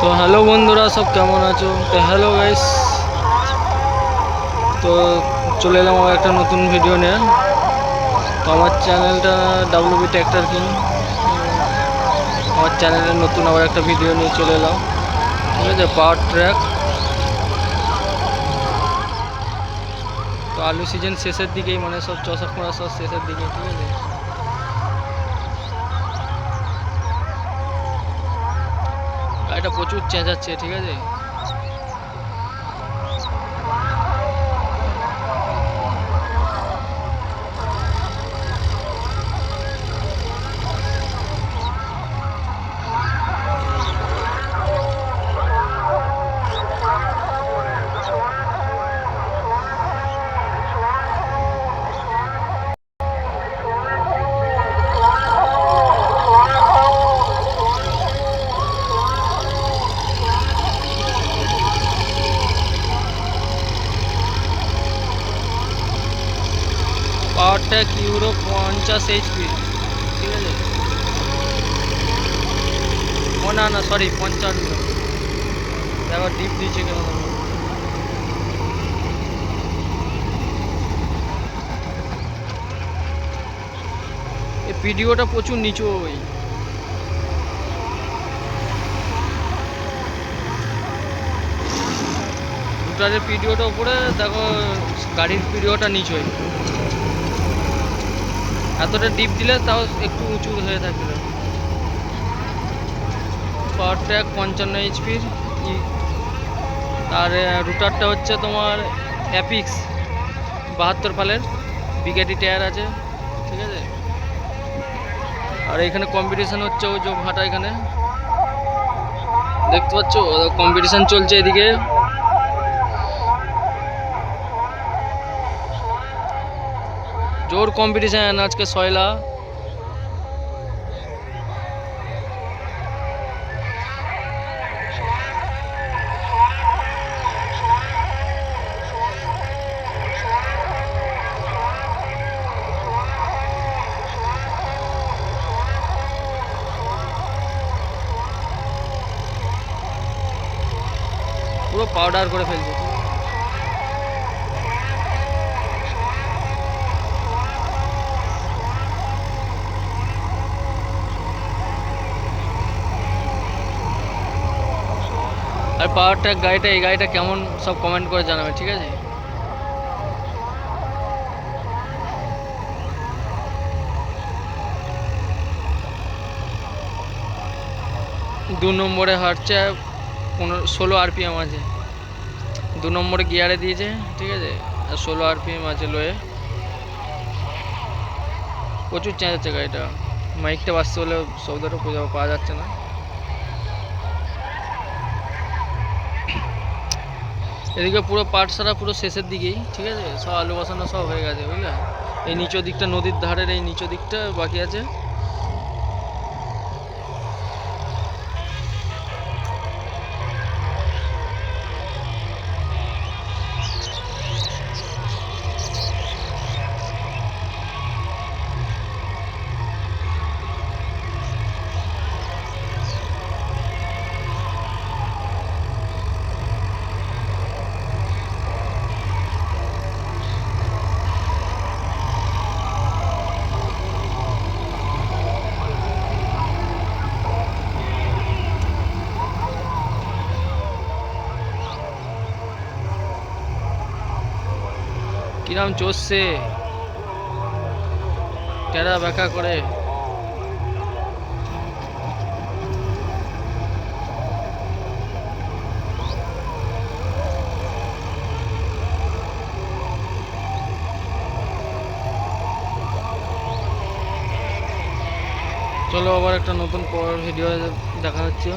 তো হ্যালো বন্ধুরা, সব কেমন আছো? তো হ্যালো গাইস, তো চলে এলাম আবার একটা নতুন ভিডিও নিয়ে। তো আমার চ্যানেলটা ডাব্লিউবি ট্র্যাক্টর কিং। আমার চ্যানেলে নতুন আবার একটা ভিডিও নিয়ে চলে এলাম, ঠিক আছে, পাওয়ার ট্র্যাক। তো আলু সিজন শেষের দিকেই, মানে সব চষা খোঁড়া সব শেষের দিকে, ঠিক আছে। গাড়িটা প্রচুর চেঁচাচ্ছে, ঠিক আছে। পাওয়ার ট্র্যাক ইউরো 50 HP, ঠিক আছে। ও না না, সরি, 55। দেখো ডিপ দিয়েছে কেন। এই ভিডিওটা প্রচুর নিচু, ওই রুটারের ভিডিওটা উপরে দেখো, গাড়ির ভিডিওটা নিচু। এতটা ডিপ দিলে তাও একটু উঁচু হয়ে থাকবে। পাওয়ার ট্র্যাক 55 HP। আর রুটারটা হচ্ছে তোমার অ্যাপিক্স 72 ফালের বিকেটি টায়ার আছে, ঠিক আছে। আর এখানে কম্পিটিশন হচ্ছে, ওই যে ভাটা এখানে দেখতে পাচ্ছ, কম্পিটিশন চলছে এদিকে। জোর কম্পিটিশন আজকে সয়লা। পুরো পাউডার করে ফেলছে। আর পাওয়ার ট্র্যাক গাড়িটা, এই গাড়িটা কেমন সব কমেন্ট করে জানাবে, ঠিক আছে। 2 নম্বরে হাঁটছে, 16 RPM আছে। 2 নম্বরে গিয়ারে দিয়েছে, ঠিক আছে। আর 16 RPM আছে লোয়ে। প্রচুর চেঁচাচ্ছে গাড়িটা। মাইকটা বাজতে হলে শব্দটা পাওয়া যাচ্ছে না। এদিকে পুরো পাট সারা পুরো শেষের দিকেই, ঠিক আছে। সব আলু বসানো সব হয়ে গেছে, বুঝলে। এই নিচু দিকটা, নদীর ধারের এই নিচু দিকটা বাকি আছে। কিরাম চষছে, টেরা ব্যাকা করে। চলো আবার একটা নতুন ভিডিও দেখা হচ্ছে।